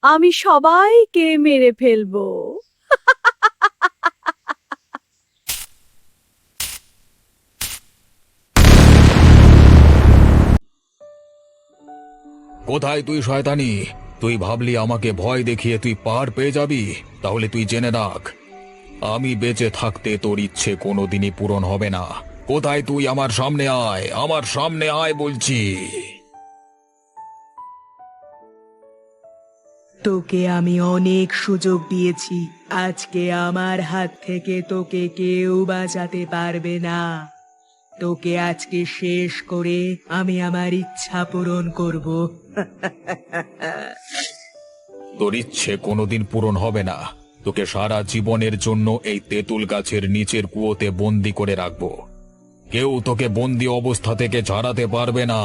আমি সবাইকে মেরে ফেলবো। কোথায় তুই শয়তানি? তুই ভাবলি আমাকে ভয় দেখিয়ে তুই পার পেয়ে যাবি? তাহলে তুই জেনে রাখ, আমি বেঁচে থাকতে তোর ইচ্ছে কোনোদিনই পূরণ হবে না। কোথায় তুই? আমার সামনে আয়, আমার সামনে আয় বলছি। তোকে আমি অনেক সুযোগ দিয়েছি। আজকে আমার হাত থেকে তোকে কেউ বাঁচাতে পারবে না। তোকে আজকে শেষ করে আমি আমার ইচ্ছা পূরণ করব। তোর ইচ্ছে কোনোদিন পূরণ হবে না। তোকে সারা জীবনের জন্য এই তেঁতুল গাছের নিচের কুয়োতে বন্দি করে রাখবো। কেউ তোকে বন্দি অবস্থা থেকে ছাড়াতে পারবে না।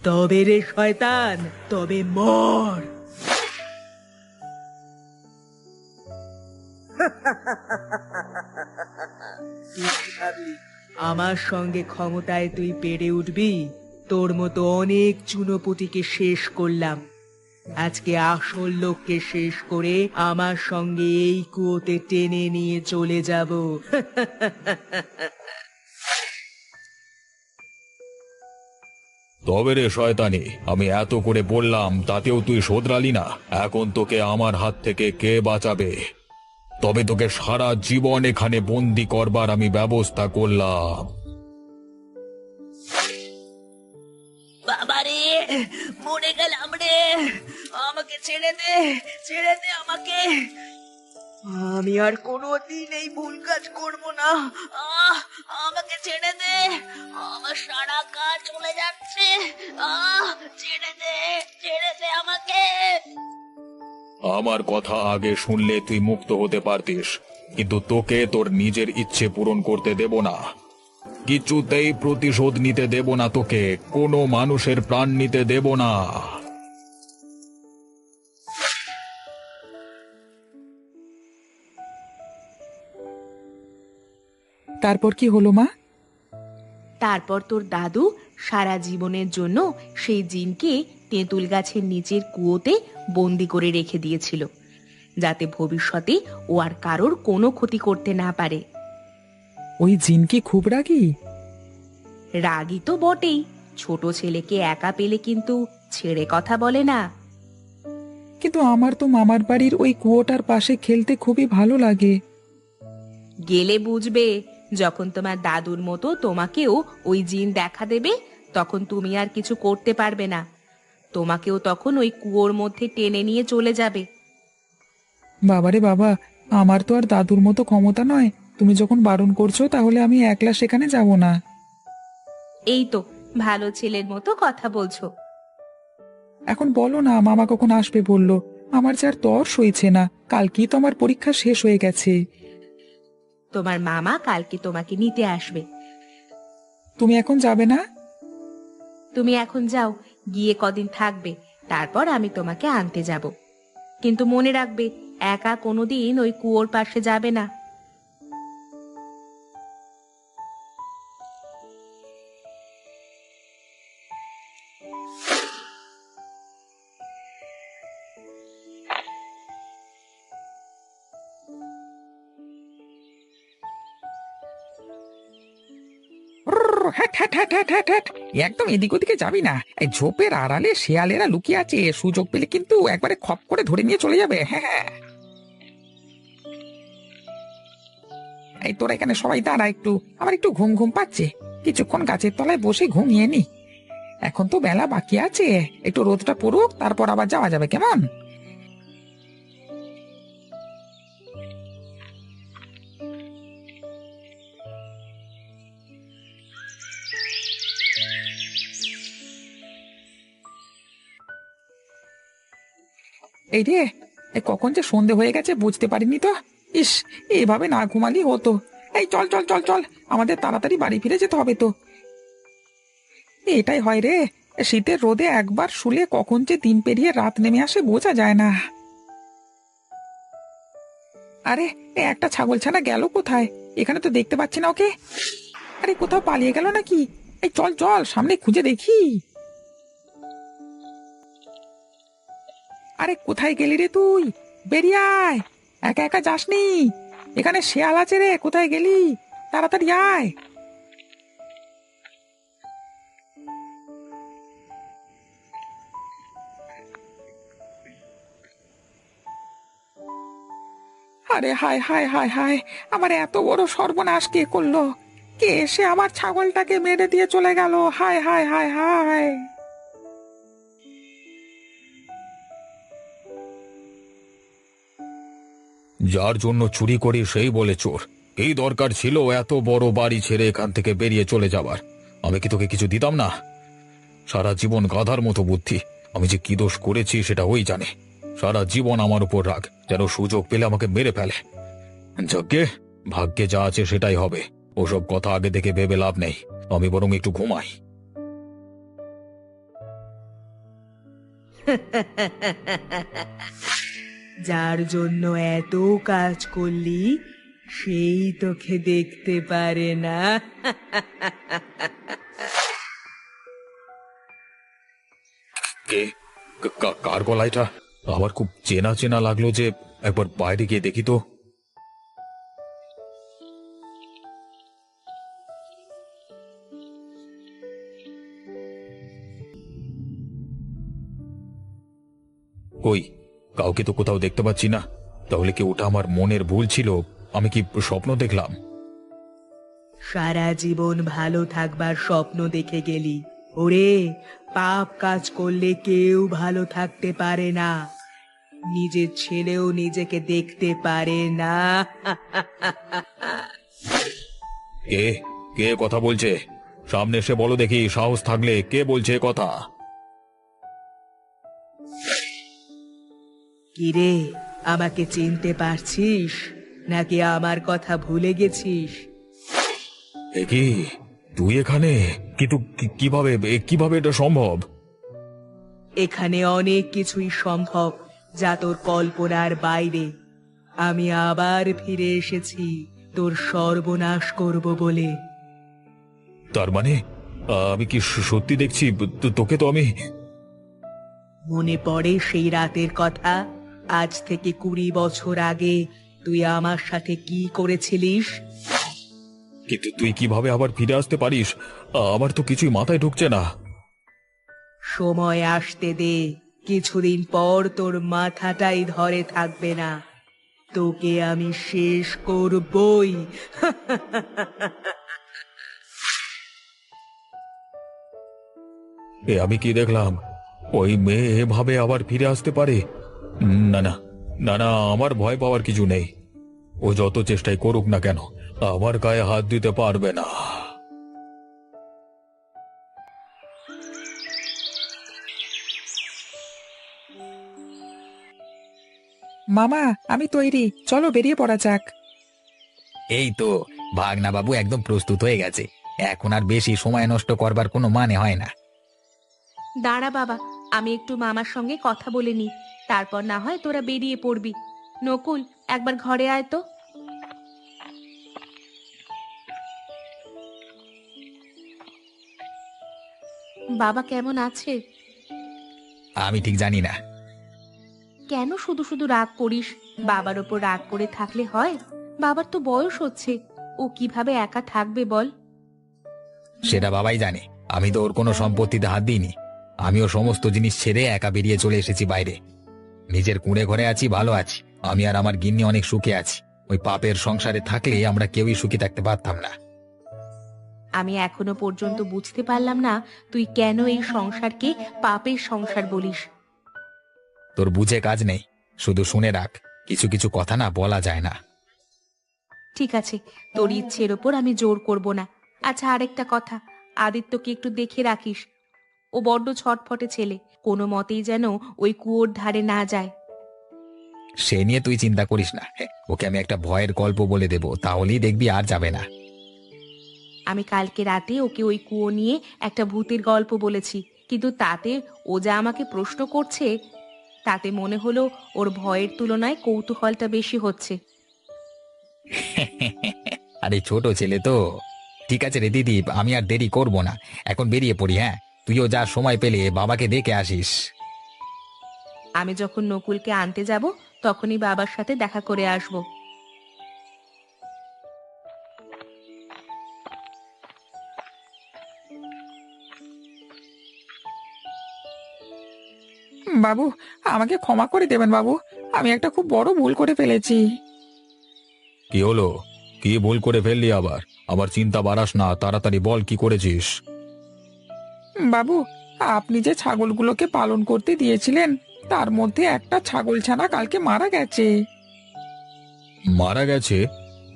তবে রে শয়তান, তবে মর। তুই কি ভাবলি আমার সঙ্গে ক্ষমতায় তুই পেরে উঠবি? তোর মতো অনেক চুনোপুঁটিকে শেষ করলাম। আজকে আসল লোককে শেষ করে আমার সঙ্গে এই কুয়োতে টেনে নিয়ে চলে যাব। তবে রে শয়তানি, আমি এত করে বললাম তাতেও তুই শোধরালি না। এখন তোকে আমার হাত থেকে কে বাঁচাবে? তবে তোকে সারা জীবন এখানে বন্দি করবার আমি ব্যবস্থা করলাম। বাবারে, মরে গেলাম রে। আমাকে ছেড়ে দে, ছেড়ে দে আমাকে। আমি আর কোনোদিন এই ভুল কাজ করব না। আহ, আমাকে ছেড়ে দে। আমার সারা কাজ চলে যাচ্ছে। আহ, ছেড়ে দে আমাকে। আমার কথা আগে শুনলে তুই মুক্ত হতে পারতিস, কিন্তু তোকে তোর নিজের ইচ্ছে পূরণ করতে দেব না। কিছুতেই প্রতিশোধ নিতে দেব না তোকে, কোনো মানুষের প্রাণ নিতে দেব না। তারপর কি হলো মা? তারপর তোর দাদু সারা জীবনের জন্য সেই জিনকে তেঁতুল গাছের নিচের কুয়োতে বন্দি করে রেখে দিয়েছিল, যাতে ভবিষ্যতে ও আর কারোর কোনো ক্ষতি করতে না পারে। ওই জিন কি খুব রাগী? রাগী তো বটেই, ছোট ছেলেকে একা পেলে কিন্তু ছেড়ে কথা বলে না। কিন্তু আমার তো মামার বাড়ির ওই কুয়োটার পাশে খেলতে খুবই ভালো লাগে। গেলে বুঝবে, যখন তোমার দাদুর মতো তোমাকেও ওই জিন দেখা দেবে, তখন তুমি আর কিছু করতে পারবে না। তোমাকেও তখন ওই কুয়োর মধ্যে টেনে নিয়ে চলে যাবে। বাবারে বাবা, আমার তো আর দাদুর মতো ক্ষমতা নয়। তুমি যখন বারণ করছো তাহলে আমি একলা সেখানে যাব না। এই তো ভালো ছেলের মতো কথা বলছো। এখন বলো না, মামা কখন আসবে বললো? আমার যে আর তর সইছে না, কালকেই তো আমার পরীক্ষা শেষ হয়ে গেছে। তোমার মামা কালকে তোমাকে নিতে আসবে। তুমি এখন যাবে না? তুমি এখন যাও, গিয়ে কদিন থাকবে, তারপর আমি তোমাকে আনতে যাব। কিন্তু মনে রাখবে, একা কোনোদিন ওই কুয়োর পাশে যাবে না। হ্যাট হ্যাট হ্যাট হ্যাট হ্যাট হ্যাট, একদম এদিক ওদিকে যাবি না। এই ঝোপের আড়ালে শেয়ালেরা লুকিয়ে আছে, সুযোগ পেলে কিন্তু একবারে খপ করে ধরে নিয়ে চলে যাবে। হ্যাঁ হ্যাঁ, এই তোরা এখানে সবাই দাঁড়া একটু, আমার একটু ঘুম ঘুম পাচ্ছে। কিছুক্ষণ গাছের তলায় বসে ঘুমিয়ে নি। এখন তো বেলা বাকি আছে, একটু রোদটা পড়ুক, তারপর আবার যাওয়া যাবে, কেমন? এই রে, কখন যে সন্ধে হয়ে গেছে বুঝতে পারিনি তো। ইস, এভাবে না ঘুমালি হতো। এই চল চল চল চল, আমাদের তাড়াতাড়ি বাড়ি ফিরে যেতে হবে তো। এটাই হয় রে, শীতের রোদে একবার শুলে কখন যে দিন পেরিয়ে রাত নেমে আসে বোঝা যায় না। আরে, একটা ছাগল ছানা গেল কোথায়? এখানে তো দেখতে পাচ্ছি না ওকে। আরে, কোথাও পালিয়ে গেল নাকি? এই চল চল, সামনে খুঁজে দেখি। আরে কোথায় গেলি রে তুই? বেরিয়ে আয়, একা একা যাসনি। এখানে শেয়াল আছে রে, কোথায় গেলি? তাড়াতাড়ি আয়। আরে হায় হায় হায় হায়, আমার এত বড় সর্বনাশ কে করলো? কে এসে আমার ছাগলটাকে মেরে দিয়ে চলে গেল? হায় হায় হায় হায়। যার জন্য চুরি করি সেই বলে চোর। এই দরকার ছিল এত বড় বাড়ি ছেড়ে এখান থেকে বেরিয়ে চলে যাবার? আমি কি তোকে কিছু দিতাম না? সারা জীবন গাধার মতো বুদ্ধি। আমি যে কি দোষ করেছি সেটা ওই জানে। সারা জীবন আমার উপর রাগ, যেন সুযোগ পেলে আমাকে মেরে ফেলে। যজ্ঞে ভাগ্যে যা আছে সেটাই হবে। ওসব কথা আগে থেকে ভেবে লাভ নেই। আমি বরং একটু ঘুমাই। যার জন্য এত কাজ করলি সেই তোকে দেখতে পারে না। কে? কার গলা এটা? আমার খুব চেনা চেনা লাগলো যে। একবার বাইরে গিয়ে দেখি তো। কই, কাউকে তো কোথাও দেখতে পাচ্ছি না। তাহলে কি ওটা আমার মনের ভুল ছিল? আমি কি স্বপ্ন দেখলাম? সারা জীবন ভালো থাকবার স্বপ্ন দেখে গেলি। ওরে, পাপ কাজ করলে কেউ ভালো থাকতে পারে না। নিজের ছেলেও নিজেকে দেখতে পারে না। কে? কে কথা বলছে? সামনে এসে বলো দেখি, সাহস থাকলে। কে বলছে এ কথা? কিরে, আমাকে চিনতে পারছিস নাকি আমার কথা ভুলে গেছিস? এ কি, তুই এখানে? কিন্তু কিভাবে কিভাবে এটা সম্ভব? এখানে অনেক কিছুই সম্ভব যা তোর কল্পনার বাইরে। আমি আবার ফিরে এসেছি তোর সর্বনাশ করব বলে। তার মানে আমি কি সত্যি দেখছি? তোকে তো আমি। মনে পড়ে সেই রাতের কথা? আজ থেকে 20 বছর আগে তুই আমার সাথে কি করেছিলিস? কিন্তু তুই কিভাবে আবার ফিরে আসতে পারিস? আমার তো কিছুই মাথায় ঢুকছে না। সময় আসতে দে, কিছুদিন পর তোর মাথাটাই ধরে থাকবে না। তোকে আমি শেষ করবই। এ আমি কি দেখলাম? ওই মেয়ে এভাবে আবার ফিরে আসতে পারে? না না, না না, আমার ভয় পাওয়ার কিছু নেই। ও যত চেষ্টাই করুক না কেন, আমার গায়ে হাত দিতে পারবে না। মামা, আমি তৈরি, চলো বেরিয়ে পড়া যাক। এই তো ভাগনা বাবু একদম প্রস্তুত হয়ে গেছে। এখন আর বেশি সময় নষ্ট করবার কোনো মানে হয় না। দাঁড়া বাবা, আমি একটু মামার সঙ্গে কথা বলে নি, তারপর না হয় তোরা বেরিয়ে পড়বি। নকুল, একবার ঘরে আয় তো। বাবা কেমন আছে? আমি ঠিক জানি না। কেন শুধু শুধু রাগ করিস? বাবার ওপর রাগ করে থাকলে হয়? বাবার তো বয়স হচ্ছে, ও কিভাবে একা থাকবে বল? সেটা বাবাই জানে। আমি তো ওর কোনো সম্পত্তিতে হাত দিইনি। আমিও সমস্ত জিনিস ছেড়ে একা বেরিয়ে চলে এসেছি বাইরে। নিজের কুঁড়ে ঘরে আছি, ভালো আছি। আমি আর আমার গিন্নি অনেক সুখে আছি। ওই পাপের সংসারে থাকলে আমরা কেউই সুখী থাকতে পারতাম না। আমি এখনো পর্যন্ত বুঝতে পারলাম না তুই কেন এই সংসারকে পাপের সংসার বলিস। তোর বুঝে কাজ নেই, শুধু শুনে রাখ, কিছু কিছু কথা না বলা যায় না। ঠিক আছে, তোর ইচ্ছের ওপর আমি জোর করব না। আচ্ছা, আরেকটা কথা, আদিত্যকে একটু দেখে রাখিস। ও বড্ড ছটফটে ছেলে, কোনো মতেই যেন ওই কুয়োর ধারে না যায়। সে নিয়ে তুই চিন্তা করিস না। ওকে আমি একটা ভয়ের গল্প বলে দেব, তাহলেই দেখবি আর যাবে না। আমি কালকে রাতে ওকে ওই কুয়ো নিয়ে একটা ভূতের গল্প বলেছি, কিন্তু তাতে ও যা আমাকে প্রশ্ন করছে, তাতে মনে হলো ওর ভয়ের তুলনায় কৌতূহলটা বেশি হচ্ছে। আরে ছোট ছেলে তো। ঠিক আছে রে দিদি, আমি আর দেরি করব না, এখন বেরিয়ে পড়ি। হ্যাঁ, তুইও যা সময় পেলে বাবাকে দেখে আসিস। আমি যখন নকুলকে আনতে যাব তখনই বাবার সাথে দেখা করে আসব। বাবু, আমাকে ক্ষমা করে দেবেন বাবু, আমি একটা খুব বড় ভুল করে ফেলেছি। কি হলো? কি ভুল করে ফেললি আবার? আবার চিন্তা বাড়াস না, তাড়াতাড়ি বল কি করেছিস। বাবু, আপনি যে ছাগলগুলোকে পালন করতে দিয়েছিলেন তার মধ্যে একটা ছাগলছানা কালকে মারা গেছে। মারা গেছে?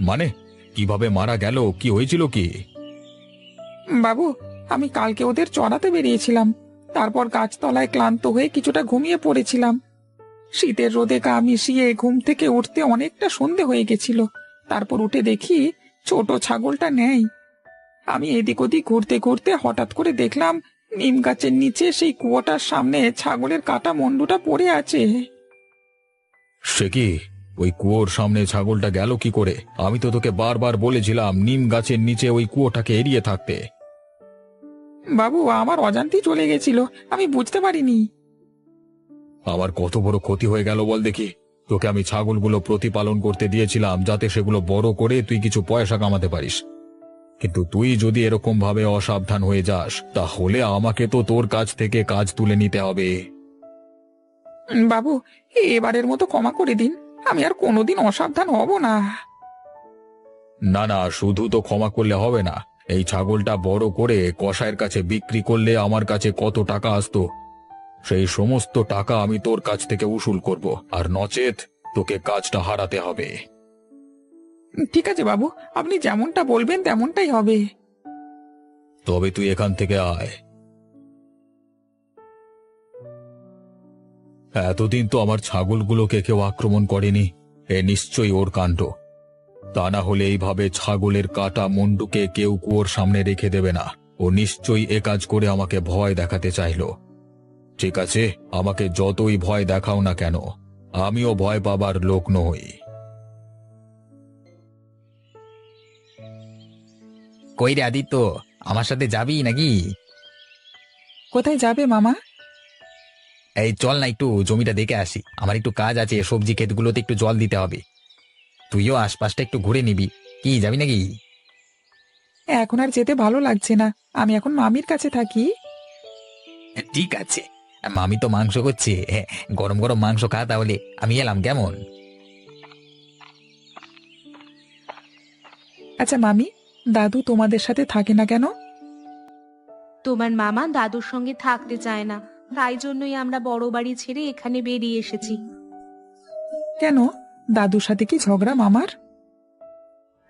মানে কিভাবে মারা গেল? কি হয়েছিল কি? বাবু, আমি কালকে ওদের চড়াতে বেরিয়েছিলাম, তারপর গাছতলায় ক্লান্ত হয়ে কিছুটা ঘুমিয়ে পড়েছিলাম। শীতের রোদে গা মিশিয়ে ঘুম থেকে উঠতে অনেকটা সন্ধে হয়ে গেছিল। তারপর উঠে দেখি ছোট ছাগলটা নেই। আমি এদিক ওদিক ঘুরতে ঘুরতে হঠাৎ করে দেখলাম নিম গাছের নিচে সেই কুয়োটার সামনে ছাগলের কাটা মুন্ডুটা পড়ে আছে। সে কি? ওই কুয়োর সামনে ছাগলটা গেল কি করে? আমি তো তোকে বারবার বলেছিলাম নিম গাছের নিচে ওই কুয়োটাকে এড়িয়ে থাকতে। বাবু, আমার অজান্তেই চলে গেছিল, আমি বুঝতে পারিনি। আমার কত বড় ক্ষতি হয়ে গেল বল দেখি। তোকে আমি ছাগলগুলো প্রতিপালন করতে দিয়েছিলাম যাতে সেগুলো বড় করে তুই কিছু পয়সা কামাতে পারিস, কিন্তু তুই যদি এরকম ভাবে অসাবধান হয়ে যাস তাহলে আমাকে তো তোর কাছ থেকে কাজ তুলে নিতে হবে। বাবু, এবারের মতো ক্ষমা করে দিন, আমি আর কোনোদিন অসাবধান হব না। না না, শুধু তো ক্ষমা করলে হবে না। এই ছাগলটা বড় করে কসাইয়ের কাছে বিক্রি করলে আমার কাছে কত টাকা আসতো, সেই সমস্ত টাকা আমি তোর কাছ থেকে উসুল করব, আর নচেত তোকে কাজটা হারাতে হবে। ঠিক আছে বাবু, আপনি যেমনটা বলবেন তেমনটাই হবে। তবে তুই এখান থেকে আয়। এতদিন তো আমার ছাগলগুলোকে কেউ আক্রমণ করেনি, এ নিশ্চয়ই ওর কাণ্ড। তা না হলে এইভাবে ছাগলের কাটা মুন্ডুকে কেউ কুয়োর সামনে রেখে দেবে না। ও নিশ্চয়ই এ কাজ করে আমাকে ভয় দেখাতে চাইলো। ঠিক আছে, আমাকে যতই ভয় দেখাও না কেন, আমিও ভয় পাবার লোক নই। কই রে আদিত্য, আমার সাথে যাবি নাকি? কোথায় যাবে মামা? এই চল না, একটু জমিটা দেখে আসি, আমার একটু কাজ আছে, সবজি ক্ষেতগুলোতে একটু জল দিতে হবে। তুইও আশপাশটা একটু ঘুরে নিবি। কি, যাবি নাকি? এখন আর যেতে ভালো লাগছে না, আমি এখন মামির কাছে থাকি। ঠিক আছে, মামি তো মাংস করছে, হ্যাঁ, গরম গরম মাংস খা তাহলে। আমি এলাম, কেমন? আচ্ছা মামি, দাদু তোমাদের সাথে থাকে না কেন? তোমার মামা দাদুর সঙ্গে থাকতে চায় না, তাই জন্যই আমরা বড় বাড়ি ছেড়ে এখানে বেরিয়ে এসেছি। কেন, দাদুর সাথে কি ঝগড়া মামার?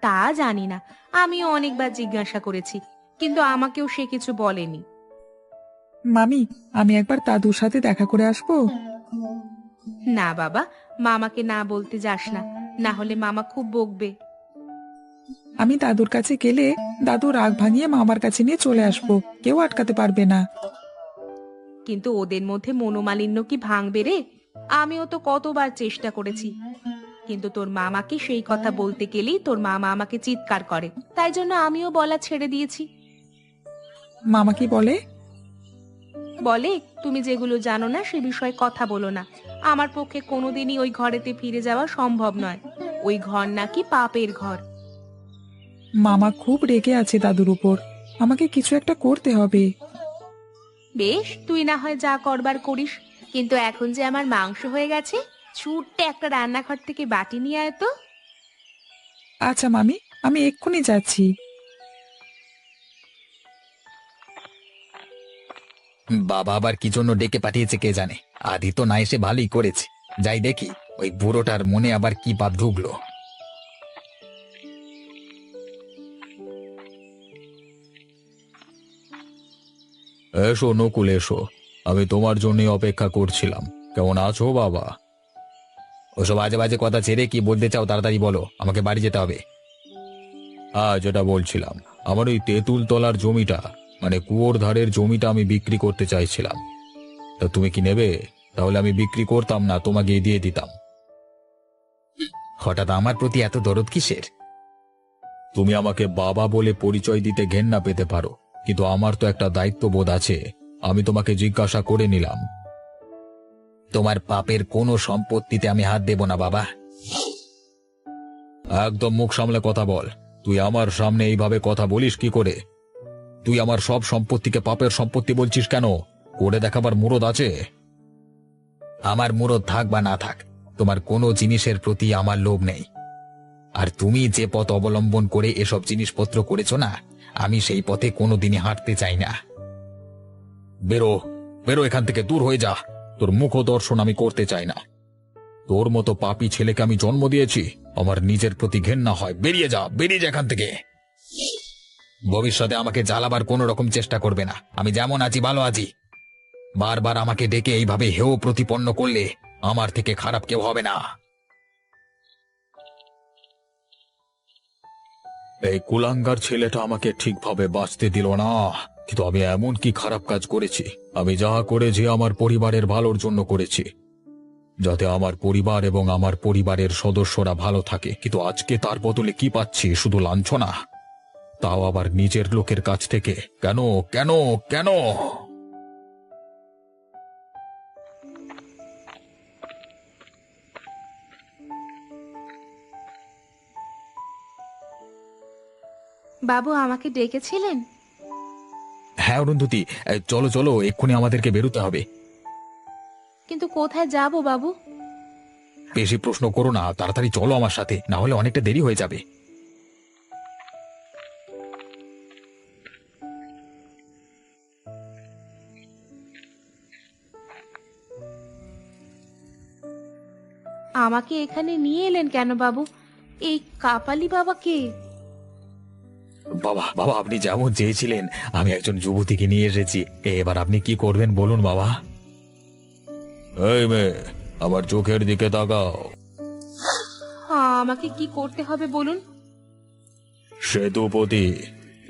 তা জানি না, আমিও অনেকবার জিজ্ঞাসা করেছি, কিন্তু আমাকেও সে কিছু বলেনি। মামি, আমি একবার দাদুর সাথে দেখা করে আসবো। না বাবা, মামাকে না বলতে যাস না, না হলে মামা খুব বকবে। আমি দাদুর কাছে গেলে দাদু রাগ ভাঙিয়ে মামার কাছে নিয়ে চলে আসবো, কেউ আটকাতে পারবে না। কিন্তু ওদের মধ্যে মনোমালিন্য কি ভাঙবে রে? আমিও তো কতবার চেষ্টা করেছি, কিন্তু তোর মামাকে সেই কথা বলতে গেলেই তোর মামা আমাকে চিৎকার করে, তাই জন্য আমিও বলা ছেড়ে দিয়েছি। মামা কি বলে? বলে, তুমি যেগুলো জানো না সে বিষয়ে কথা বলো না। আমার পক্ষে কোনোদিনই ওই ঘরেতে ফিরে যাওয়া সম্ভব নয়। ওই ঘর নাকি পাপের ঘর। মামা খুব রেগে আছে দাদুর উপর, আমাকে কিছু একটা করতে হবে। বেশ, তুই না হয় যা করবার করিস, কিন্তু এখন যে আমার মাংস হয়ে গেছে, ছুটতে একটা রান্নাঘর থেকে বাটি নিয়ে আয় তো। আচ্ছা মামি, আমি এক্ষুনি যাচ্ছি। বাবা আবার কি জন্য ডেকে পাঠিয়েছে কে জানে। আদিত্য না এসে ভালোই করেছে, যাই দেখি ওই বুড়োটার মনে আবার কি পাপ ঢুকলো। এসো নকুল, এসো, আমি তোমার জন্যই অপেক্ষা করছিলাম। কেমন আছো বাবা? ওসব আজে বাজে কথা ছেড়ে কি বলতে চাও তাড়াতাড়ি বলো, আমাকে বাড়ি যেতে হবে। যেটা বলছিলাম, আমার ওই তেঁতুল তলার জমিটা, মানে কুয়োর ধারের জমিটা আমি বিক্রি করতে চাইছিলাম। তা তুমি কি নেবে? তাহলে আমি বিক্রি করতাম না, তোমাকে দিয়ে দিতাম। হঠাৎ আমার প্রতি এত দরদ কিসের? তুমি আমাকে বাবা বলে পরিচয় দিতে ঘেন্না পেতে পারো, কিন্তু আমার তো একটা দায়িত্ববোধ আছে। আমি তোমাকে জিজ্ঞাসা করে নিলাম। তোমার পাপের কোনো সম্পত্তিতে আমি হাত দেব না বাবা। একদম মুখ সামলে কথা বল। তুই আমার সামনে এইভাবে কথা বলিস কি করে? তুই আমার সব সম্পত্তিকে পাপের সম্পত্তি বলছিস কেন? করে দেখাবার মুরদ আছে? আমার মুরদ থাক বা না থাক, তোমার কোনো জিনিসের প্রতি আমার লোভ নেই। আর তুমি যে পথ অবলম্বন করে এসব জিনিসপত্র করেছো না, আমি সেই পথে কোনোদিনই হাঁটতে চাই না। বেরো, বেরো এখান থেকে, দূর হয়ে যা। তোর মুখ দর্শন আমি করতে চাই না। তোর মতো পাপী ছেলেকে আমি জন্ম দিয়েছি, আমার নিজের প্রতি ঘেন্না হয়। বেরিয়ে যা, বেরিয়ে যা এখান থেকে। ভবিষ্যতে আমাকে জ্বালাবার কোনো রকম চেষ্টা করবে না। আমি যেমন আছি ভালো আছি। বারবার আমাকে ডেকে এইভাবে হেয় প্রতিপন্ন করলে আমার থেকে খারাপ কেউ হবে না। এই কুলাঙ্গার ছেলেটা আমাকে ঠিকভাবে বাঁচতে দিল না। কিন্তু আমি এমন কি খারাপ কাজ করেছি? আমি যা করেছি আমার পরিবারের ভালোর জন্য করেছি, যাতে আমার পরিবার এবং আমার পরিবারের সদস্যরা ভালো থাকে। কিন্তু আজকে তার বদলে কি পাচ্ছি? শুধু লাঞ্ছনা, তাও আবার নিজের লোকের কাছ থেকে। কেন কেন কেন? বাবু আমাকে ডেকেছিলেন? হ্যাঁ অরুন্ধতী, চলো চলো, এক্ষুনি আমাদেরকে বেরোতে হবে। কিন্তু কোথায় যাব বাবু? বেশি প্রশ্ন করো না, তাড়াতাড়ি চলো আমার সাথে, না হলে অনেকটা দেরি হয়ে যাবে। আমাকে এখানে নিয়ে এলেন কেন বাবু? এই কাপালি বাবা কে? বাবা বাবা, আপনি যেমন চেয়েছিলেন আমি একজন যুবতীকে নিয়ে এসেছি। এবার আপনি কি করবেন বলুন বাবা। এই মেয়ে, আমার চোখের দিকে তাকাও। আমাকে কি করতে হবে বলুন? সেতুপতি,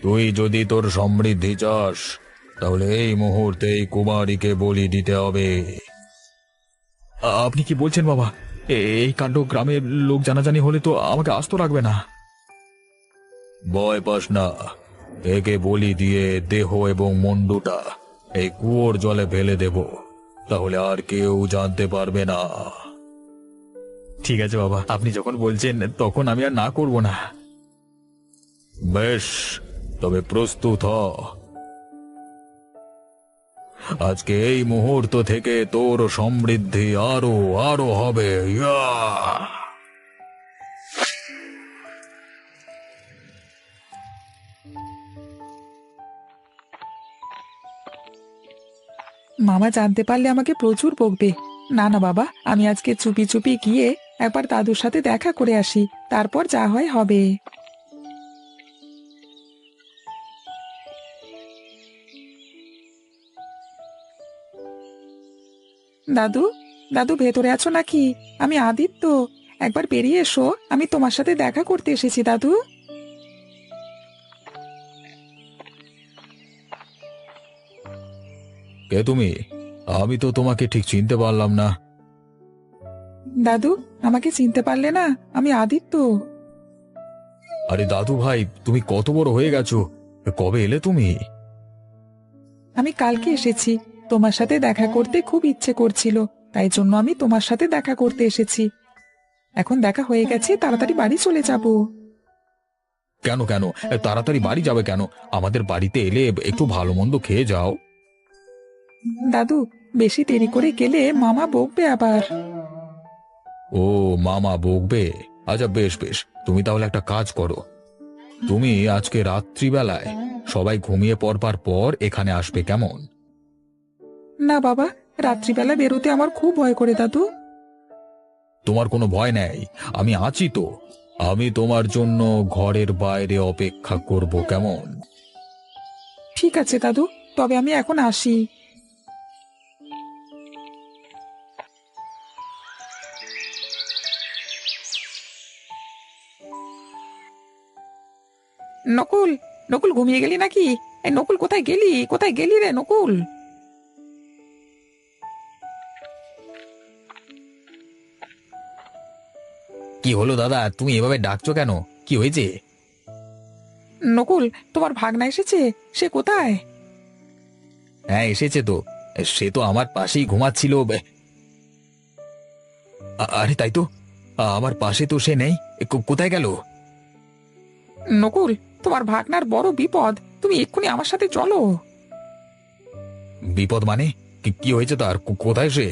তুই যদি তোর সমৃদ্ধি চাস, তাহলে এই মুহূর্তে এই কুমারীকে বলি দিতে হবে। আপনি কি বলছেন বাবা? এই কাণ্ড গ্রামের লোক জানাজানি হলে তো আমাকে আস্ত রাখবে না। ভয় পাস না, একে বলি দিয়ে দেহ এবং মুন্ডুটা এই কুয়োর জলে ফেলে দেব, তাহলে আর কেউ জানতে পারবে না। ঠিক আছে বাবা, আপনি যখন বলছেন তখন আমি আর না করব না। বেশ, তবে প্রস্তুত হ। আজকে এই মুহূর্ত থেকে তোর সমৃদ্ধি আরো আরো হবে। ইয়া! মামা জানতে পারলে আমাকে প্রচুর বকবে। না না বাবা, আমি আজকে চুপি চুপি গিয়ে একবার দাদুর সাথে দেখা করে আসি, তারপর যা হয় হবে। দাদু, দাদু ভেতরে আছো নাকি? আমি আদিত্য, একবার বেরিয়ে এসো, আমি তোমার সাথে দেখা করতে এসেছি দাদু। কে তুমি? আমি তো তোমাকে ঠিক চিনতে পারলাম না। দাদু, আমাকে চিনতে পারলে না? আমি আদিত্য। আরে দাদু ভাই, তুমি কত বড় হয়ে গেছো! কবে এলে তুমি? আমি কালকে এসেছি, তোমার সাথে দেখা করতে খুব ইচ্ছে করছিল, তাই জন্য আমি তোমার সাথে দেখা করতে এসেছি। এখন দেখা হয়ে গেছে, তাড়াতাড়ি বাড়ি চলে যাব। কেন কেন তাড়াতাড়ি বাড়ি যাবে কেন? আমাদের বাড়িতে এলে একটু ভালো মন্দ খেয়ে যাও। দাদু, বেশি দেরি করে গেলে মামা বকবে আবার। ও, মামা বকবে? আচ্ছা বেশ বেশ, তুমি তাহলে একটা কাজ করো, তুমি আজকে রাত্রিবেলায় সবাই ঘুমিয়ে পড়বার পর এখানে আসবে, কেমন? না বাবা, রাত্রিবেলা বেরোতে আমার খুব ভয় করে দাদু। তোমার কোনো ভয় নেই, আমি আছি তো। আমি তোমার জন্য ঘরের বাইরে অপেক্ষা করব, কেমন? ঠিক আছে দাদু, তবে আমি এখন আসি। নকুল, নকুল ঘুমিয়ে গেলি নাকি? এই নকুল, কোথায় গেলি? কোথায় গেলি রে নকুল? কি হলো দাদা, তুমি এভাবে ডাকছো কেন? কি হয়েছে? নকুল, তোমার ভাগনা এসেছে, সে কোথায়? হ্যাঁ এসেছে তো, সে তো আমার পাশেই ঘুমাচ্ছিল। আরে তাই তো, আমার পাশে তো সে নেই। কোথায় গেল? নকুল, তোমার ভাগনার বড় বিপদ, তুমি এক্ষুনি আমার সাথে চলো। বিপদ মানে? কি হয়েছে তার? কোথায় সে?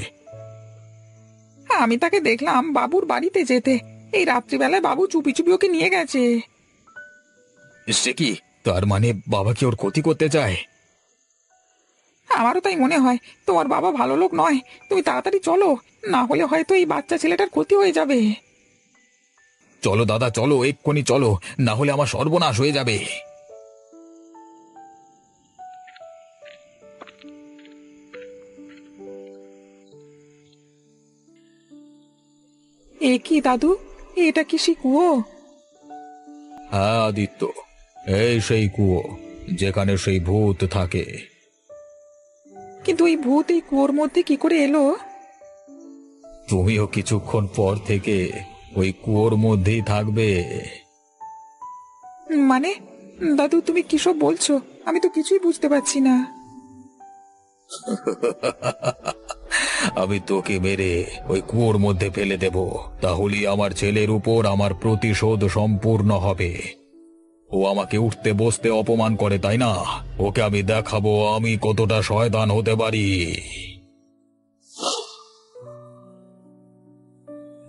আমি তাকে দেখলাম বাবুর বাড়িতে যেতে। এই রাত্রিবেলায় বাবু চুপি চুপি ওকে নিয়ে গেছে। সে কি? তার মানে বাবা কি ওর ক্ষতি করতে চায়? আমারও তাই মনে হয়। তোমার বাবা ভালো লোক নয়, তুমি তাড়াতাড়ি চলো, না হলে হয়তো এই বাচ্চা ছেলেটার ক্ষতি হয়ে যাবে। চলো দাদা, চলো, এক্ষুনি চলো, না হলে আমার সর্বনাশ হয়ে যাবে। এ কি দাদু, এটা কি সেই কুয়ো? হ্যাঁ আদিত্য, এই সেই কুয়ো যেখানে সেই ভূত থাকে। কিন্তু এই ভূত এই কুয়োর মধ্যে কি করে এলো? তুমিও কিছুক্ষণ পর থেকে ওই কুয়োর মধ্যেই থাকবে। মানে দাদু, তুমি কিসব বলছো? আমি তো কিছুই বুঝতে পারছি না। আমি তোকে মেরে ওই কুয়োর মধ্যে ফেলে দেব, তাহলেই আমার ছেলের উপর আমার প্রতিশোধ সম্পূর্ণ হবে। ও আমাকে উঠতে বসতে অপমান করে, তাই না? ওকে আমি দেখাবো আমি কতটা শয়তান হতে পারি।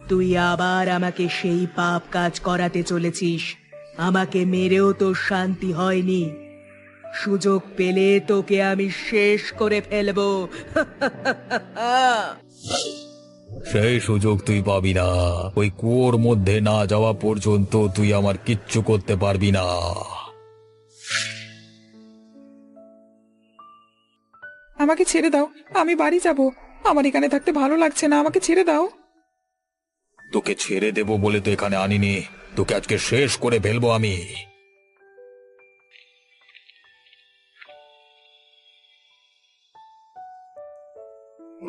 তুই আবার আমাকে সেই পাপ কাজ করাতে চলেছিস। আমাকে মেরেও তোর শান্তি হয়নি। সুযোগ পেলে তোকে আমি শেষ করে ফেলবো। সেই সুযোগ তুই পাবি না। ওই কুয়োর মধ্যে না যাওয়া পর্যন্ত তুই আমার কিচ্ছু করতে পারবি না। আমাকে ছেড়ে দাও, আমি বাড়ি যাব। আমার এখানে থাকতে ভালো লাগছে না, আমাকে ছেড়ে দাও। তোকে ছেড়ে দেব বলে তো এখানে আনিনি, তোকে আজকে শেষ করে ফেলবো আমি।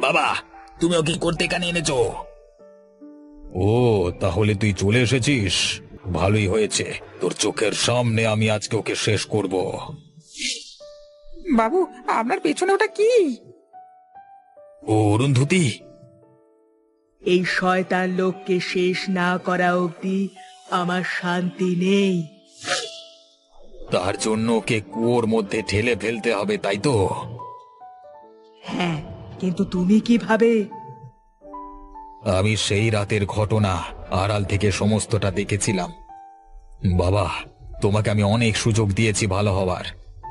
বাবা, তুমি ওকে করতে এখানে এনেছো? ও, তাহলে তুই চলে এসেছিস, ভালোই হয়েছে। তোর চোখের সামনে আমি আজকে ওকে শেষ করব। বাবু, আপনার পেছনে ওটা কি? ও অরুন্ধতী। এই শয়তান লোককে শেষ না করা অবধি আমার শান্তি নেই। তার জন্য ওকে কুয়োর মধ্যে ঠেলে ফেলতে হবে, তাই তো? হ্যাঁ, কিন্তু তুমি কিভাবে? আমি সেই রাতের ঘটনা আড়াল থেকে সমস্তটা দেখেছিলাম। বাবা, তোমাকে আমি অনেক সুযোগ দিয়েছি ভালো হওয়ার,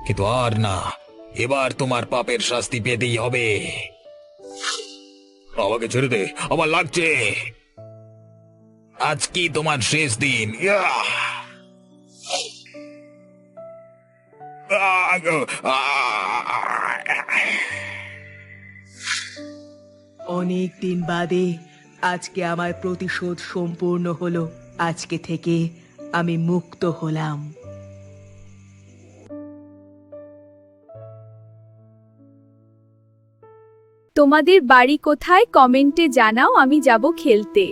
কিন্তু আর না, এবার তোমার পাপের শাস্তি পেতেই হবে। আমাকে ছেড়ে দে, আমার লাগছে। আজ কি তোমার শেষ দিন। ইয়াহ! অনেক দিন বাদে আজকে আমার প্রতিশোধ সম্পূর্ণ হলো। আজকে থেকে আমি মুক্ত হলাম। তোমাদের বাড়ি কোথায় কমেন্টে জানাও, আমি যাব খেলতে।